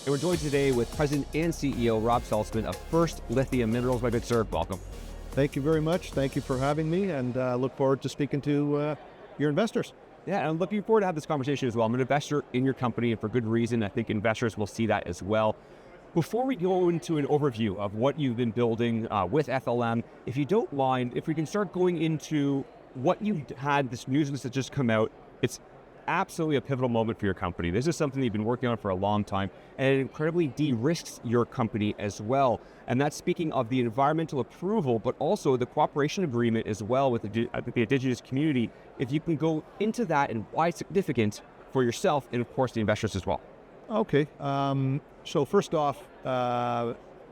And we're joined today with President and CEO Rob Saltsman of First Lithium Minerals. My good sir, welcome. Thank you very much. Thank you for having me, and look forward to speaking to your investors. Yeah, and I'm looking forward to have this conversation as well. I'm an investor in your company, and for good reason. I think investors will see that as well. Before we go into an overview of what you've been building with FLM, if you don't mind, if we can start going into what you had, this news that's just come out. It's absolutely a pivotal moment for your company. This is something you've been working on for a long time, and it incredibly de-risks your company as well. And that's speaking of the environmental approval, but also the cooperation agreement as well with the indigenous community. If you can go into that and why it's significant for yourself and of course the investors as well. Okay. So first off,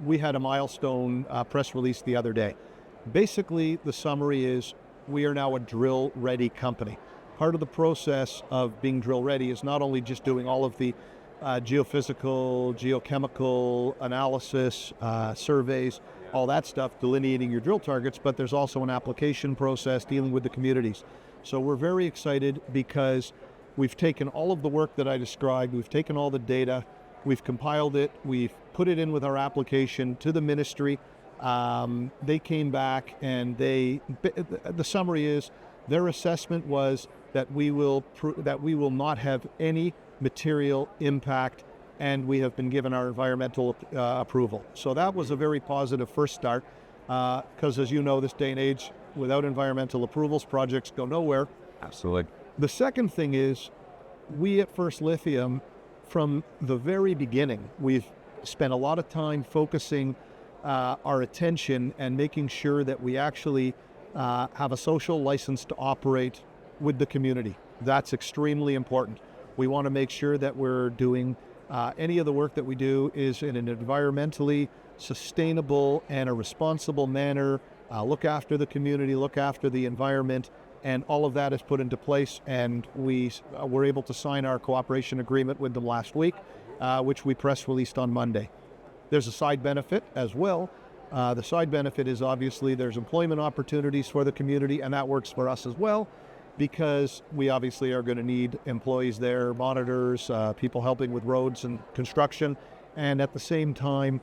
we had a milestone press release the other day. Basically, the summary is we are now a drill-ready company. Part of the process of being drill-ready is not only just doing all of the geophysical, geochemical analysis, surveys, all that stuff, delineating your drill targets, but there's also an application process dealing with the communities. So we're very excited because we've taken all of the work that I described, we've taken all the data, we've compiled it, we've put it in with our application to the ministry. They came back and the summary is their assessment was that we will not have any material impact, and we have been given our environmental approval. So that was a very positive first start, because as you know, this day and age, without environmental approvals, projects go nowhere. Absolutely. The second thing is, we at First Lithium, from the very beginning, we've spent a lot of time focusing our attention and making sure that we actually have a social license to operate with the community. That's extremely important. We want to make sure that we're doing any of the work that we do is in an environmentally sustainable and a responsible manner, look after the community, look after the environment, and all of that is put into place, and we were able to sign our cooperation agreement with them last week, which we press released on Monday. There's a side benefit as well. The side benefit is obviously there's employment opportunities for the community, and that works for us as well, because we obviously are going to need employees there, monitors, people helping with roads and construction. And at the same time,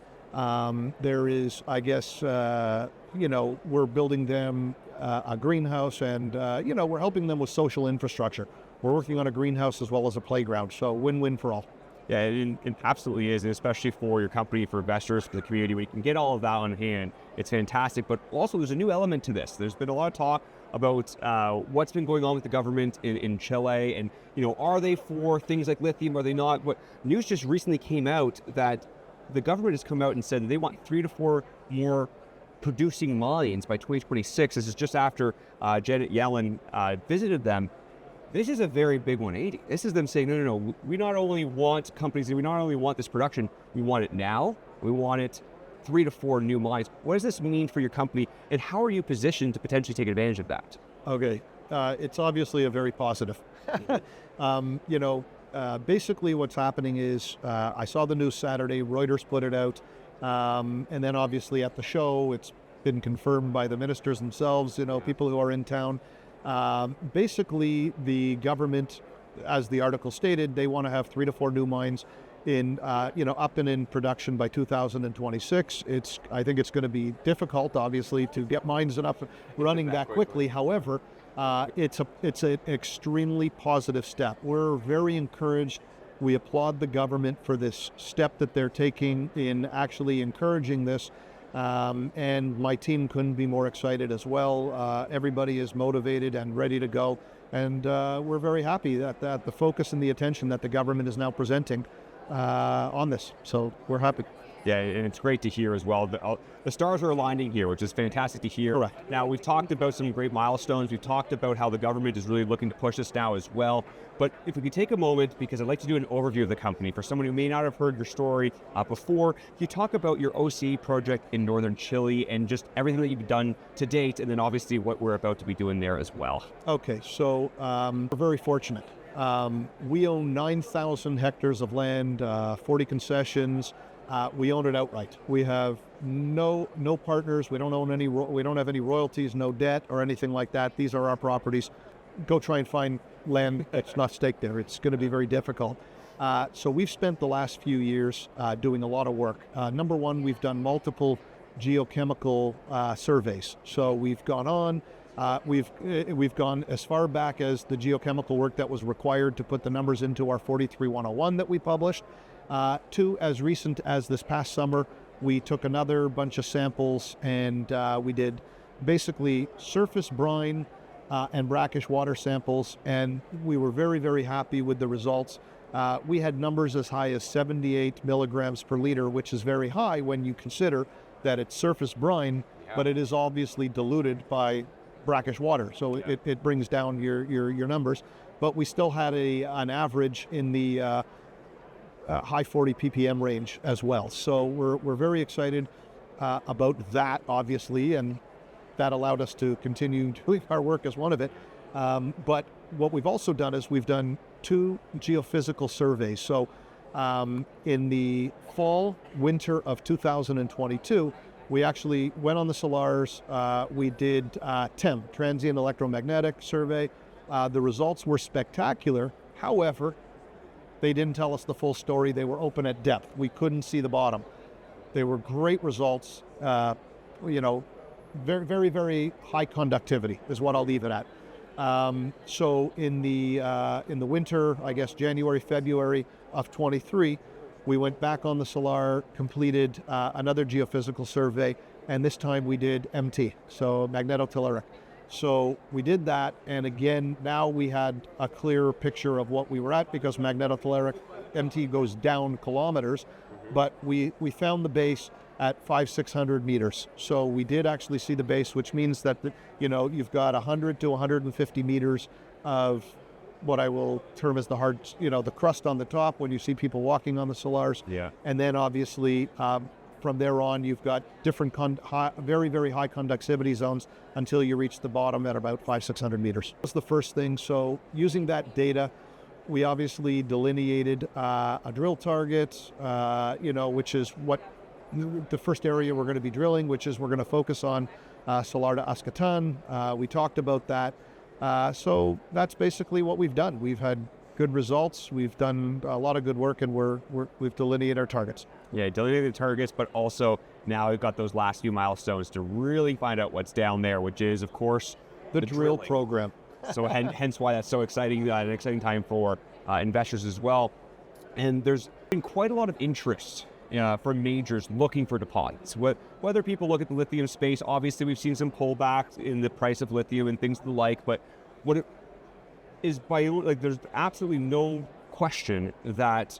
there is, I guess, we're building them a greenhouse, and, we're helping them with social infrastructure. We're working on a greenhouse as well as a playground, so win-win for all. Yeah, it absolutely is, and especially for your company, for investors, for the community, we can get all of that on hand. It's fantastic, but also there's a new element to this. There's been a lot of talk about what's been going on with the government in Chile, and are they for things like lithium, are they not? What news just recently came out that the government has come out and said they want 3 to 4 more producing mines by 2026. This is just after Janet Yellen visited them. This is a very big 180. This is them saying, no, we not only want companies, we not only want this production, we want it now, we want it 3 to 4 new mines. What does this mean for your company, and how are you positioned to potentially take advantage of that? Okay, it's obviously a very positive. Basically what's happening is, I saw the news Saturday, Reuters put it out, and then obviously at the show, it's been confirmed by the ministers themselves, people who are in town. Basically, the government, as the article stated, they want to have 3 to 4 new mines in, up and in production by 2026. I think it's going to be difficult, obviously, to get mines up and running that quickly. However, it's an extremely positive step. We're very encouraged. We applaud the government for this step that they're taking in actually encouraging this. And my team couldn't be more excited as well. Everybody is motivated and ready to go. And we're very happy that the focus and the attention that the government is now presenting on this. So we're happy. Yeah, and it's great to hear as well. The stars are aligning here, which is fantastic to hear. Correct. Now, we've talked about some great milestones. We've talked about how the government is really looking to push this now as well. But if we could take a moment, because I'd like to do an overview of the company. For someone who may not have heard your story before, you talk about your OC project in northern Chile and just everything that you've done to date, and then obviously what we're about to be doing there as well. Okay, so we're very fortunate. We own 9,000 hectares of land, 40 concessions. We own it outright. We have no partners. We don't own any. We don't have any royalties, no debt or anything like that. These are our properties. Go try and find land that's not staked there. It's going to be very difficult. So we've spent the last few years doing a lot of work. Number one, we've done multiple geochemical surveys. So we've gone on, we've gone as far back as the geochemical work that was required to put the numbers into our 43101 that we published, to as recent as this past summer, we took another bunch of samples and we did basically surface brine and brackish water samples, and we were very, very happy with the results. We had numbers as high as 78 milligrams per liter, which is very high when you consider that it's surface brine, but it is obviously diluted by brackish water, so it brings down your numbers. But we still had an average in the high 40 ppm range as well. So we're very excited about that, obviously, and that allowed us to continue doing our work as one of it. But what we've also done is we've done 2 geophysical surveys. So in the fall, winter of 2022, we actually went on the Salars. We did TEM, Transient Electromagnetic Survey. The results were spectacular. However, they didn't tell us the full story. They were open at depth. We couldn't see the bottom. They were great results. Very, very, very high conductivity is what I'll leave it at. So in the winter, I guess January, February of 23, we went back on the Salar, completed another geophysical survey, and this time we did MT, so magnetotelluric. So we did that, and again, now we had a clearer picture of what we were at, because magnetotelluric MT goes down kilometers, but we found the base at 500-600 meters. So we did actually see the base, which means that you've got 100 to 150 meters of what I will term as the hard, the crust on the top when you see people walking on the Salars. Yeah. And then obviously from there on, you've got different very, very high conductivity zones until you reach the bottom at about 500-600 meters. That's the first thing. So using that data, we obviously delineated a drill target, which is what the first area we're going to be drilling, which is we're going to focus on Salar de Ascotan. We talked about that. So that's basically what we've done. We've had good results. We've done a lot of good work, and we've delineated our targets. Yeah, delineated targets, but also now we've got those last few milestones to really find out what's down there, which is, of course, the drill drilling program. So hence why that's so exciting, an exciting time for investors as well. And there's been quite a lot of interest from majors looking for deposits. Whether people look at the lithium space, obviously we've seen some pullbacks in the price of lithium and things of the like, but what it is there's absolutely no question that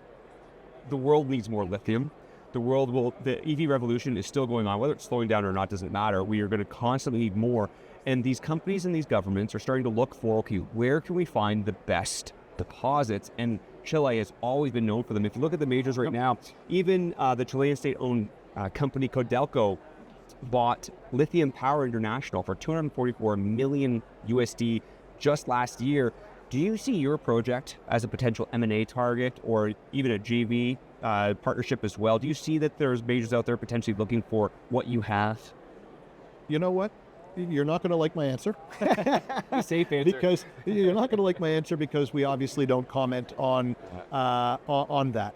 the world needs more lithium. The EV revolution is still going on. Whether it's slowing down or not doesn't matter. We are going to constantly need more. And these companies and these governments are starting to look for, okay, where can we find the best deposits? And Chile has always been known for them. If you look at the majors right now, even the Chilean state-owned company Codelco bought Lithium Power International for $244 million USD just last year. Do you see your project as a potential M&A target, or even a JV partnership as well? Do you see that there's majors out there potentially looking for what you have? You know what? You're not going to like my answer. Safe answer. Because you're not going to like my answer because we obviously don't comment on that.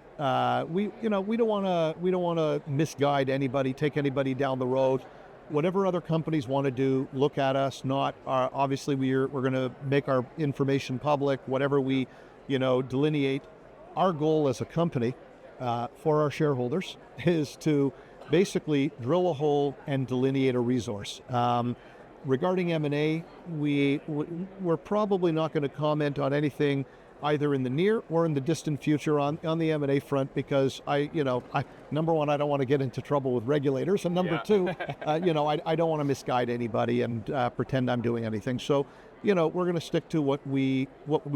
We don't want to misguide anybody, take anybody down the road. Whatever other companies want to do, look at us. Not obviously we're going to make our information public. Whatever we delineate. Our goal as a company for our shareholders is to basically drill a hole and delineate a resource. Regarding M&A, we're probably not going to comment on anything either in the near or in the distant future on the M&A front, because number one, I don't want to get into trouble with regulators, and number two, I don't want to misguide anybody and pretend I'm doing anything. So, we're going to stick to what we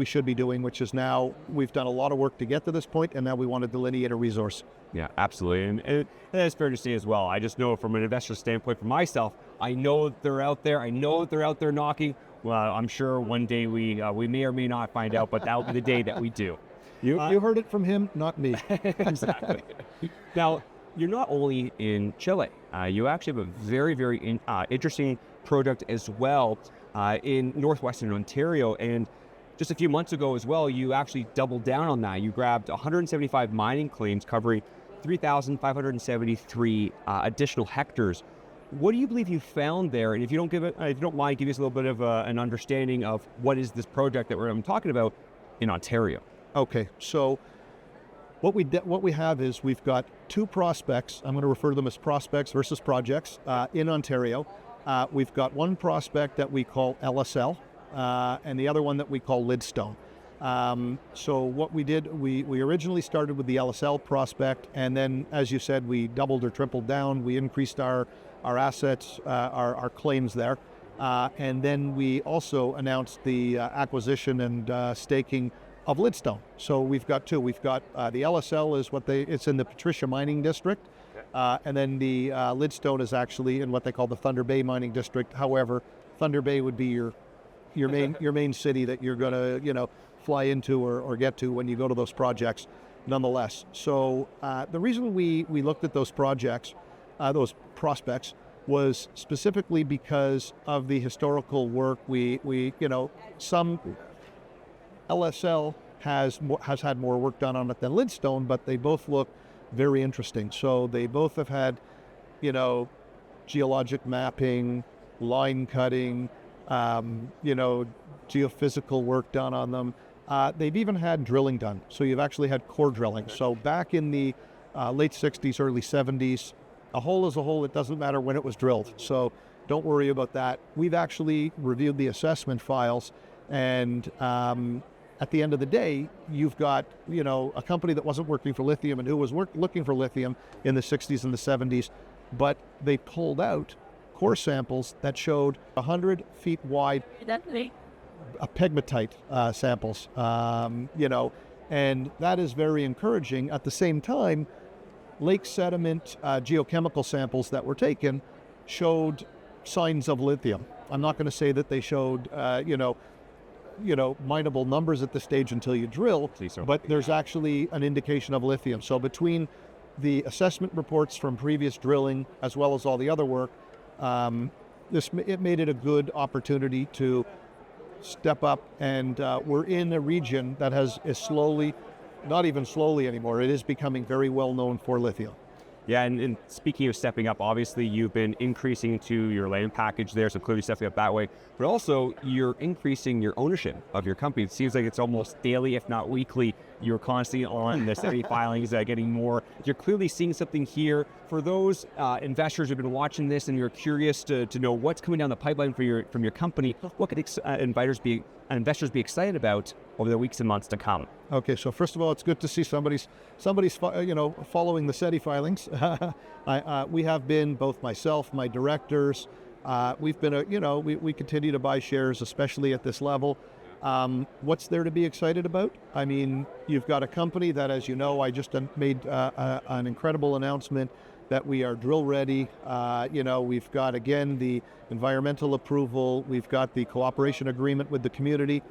should be doing, which is now we've done a lot of work to get to this point, and now we want to delineate a resource. Yeah, absolutely. And that's fair to say as well. I just know from an investor standpoint for myself, I know that they're out there. I know that they're out there knocking. Well, I'm sure one day we may or may not find out, but that'll be the day that we do. You heard it from him, not me. Exactly. Now, you're not only in Chile. You actually have a very, very interesting project as well in northwestern Ontario. And just a few months ago as well, you actually doubled down on that. You grabbed 175 mining claims covering 3,573 additional hectares. What do you believe you found there? And if you don't mind, give us a little bit of an understanding of what is this project that I'm talking about in Ontario. Okay, so what we have is we've got two prospects. I'm going to refer to them as prospects versus projects in Ontario. We've got one prospect that we call LSL, and the other one that we call Lidstone. So what we did, we originally started with the LSL prospect, and then, as you said, we doubled or tripled down. We increased our assets, our claims there. And then we also announced the acquisition and staking of Lidstone. So we've got two. We've got the LSL is it's in the Patricia Mining District. And then the Lidstone is actually in what they call the Thunder Bay Mining District. However, Thunder Bay would be your main city that you're going to fly into or get to when you go to those projects nonetheless. So the reason we looked at those projects, those prospects, was specifically because of the historical work. Some LSL has had more work done on it than Lidstone, but they both look very interesting. So they both have had, geologic mapping, line cutting, geophysical work done on them. They've even had drilling done. So you've actually had core drilling. So back in the late 60s, early 70s, a hole is a hole. It doesn't matter when it was drilled. So don't worry about that. We've actually reviewed the assessment files, and at the end of the day, you've got, a company that wasn't working for lithium and who was looking for lithium in the 60s and the 70s, but they pulled out core samples that showed 100 feet wide pegmatite samples, and that is very encouraging. At the same time, lake sediment geochemical samples that were taken showed signs of lithium. I'm not going to say that they showed, mineable numbers at this stage until you drill, but there's actually an indication of lithium. So between the assessment reports from previous drilling as well as all the other work, it made it a good opportunity to step up, and we're in a region that is slowly, not even slowly anymore, it is becoming very well known for lithium. Yeah, and speaking of stepping up, obviously you've been increasing to your land package there, so clearly stepping up that way, but also you're increasing your ownership of your company. It seems like it's almost daily, if not weekly. You're constantly on the SEDI filings, getting more. You're clearly seeing something here. For those investors who've been watching this and you're curious to know what's coming down the pipeline from your company, what could investors be excited about over the weeks and months to come? Okay, so first of all, it's good to see somebody's following the SEDI filings. We have been, both myself, my directors, we've been we continue to buy shares, especially at this level. What's there to be excited about? I mean, you've got a company that, as you know, I just made an incredible announcement that we are drill ready. We've got, again, the environmental approval. We've got the cooperation agreement with the community.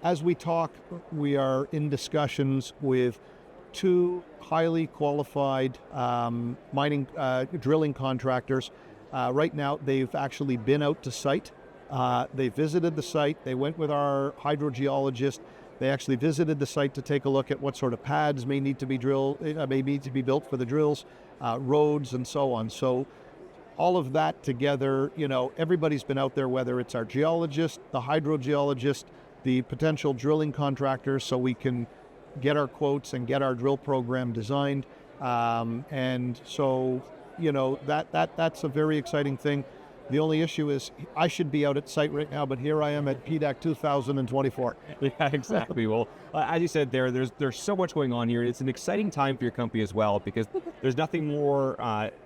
As we talk, we are in discussions with two highly qualified drilling contractors. Right now, they've actually been out to site. They visited the site. They went with our hydrogeologist. They actually visited the site to take a look at what sort of pads may need to be built for the drills, roads, and so on. So all of that together, everybody's been out there, whether it's our geologist, the hydrogeologist, the potential drilling contractors, so we can get our quotes and get our drill program designed. And so, that's a very exciting thing. The only issue is I should be out at site right now, but here I am at PDAC 2024. Yeah, exactly. Well, as you said there's so much going on here. It's an exciting time for your company as well, because there's nothing more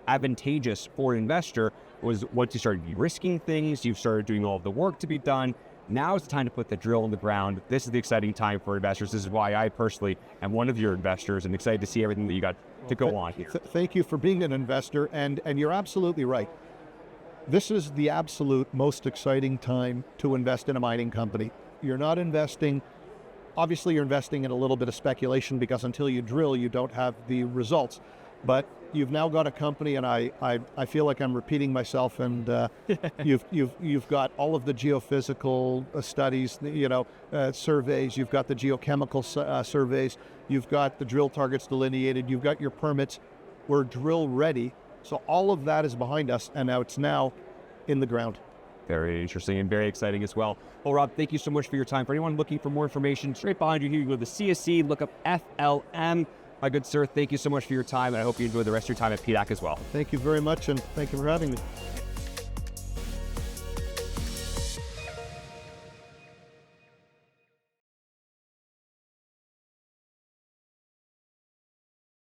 advantageous for an investor was once you started de-risking things, you've started doing all of the work to be done. Now is the time to put the drill in the ground. This is the exciting time for investors. This is why I personally am one of your investors and excited to see everything that you got to go on here. Thank you for being an investor, and you're absolutely right. This is the absolute most exciting time to invest in a mining company. You're not investing, obviously you're investing in a little bit of speculation, because until you drill, you don't have the results. But you've now got a company, and I feel like I'm repeating myself, and you've got all of the geophysical studies, surveys, you've got the geochemical surveys, you've got the drill targets delineated, you've got your permits. We're drill ready. So all of that is behind us, and now it's in the ground. Very interesting and very exciting as well. Well, Rob, thank you so much for your time. For anyone looking for more information, straight behind you here, you go to the CSC, look up FLM. My good sir, thank you so much for your time, and I hope you enjoy the rest of your time at PDAC as well. Thank you very much, and thank you for having me.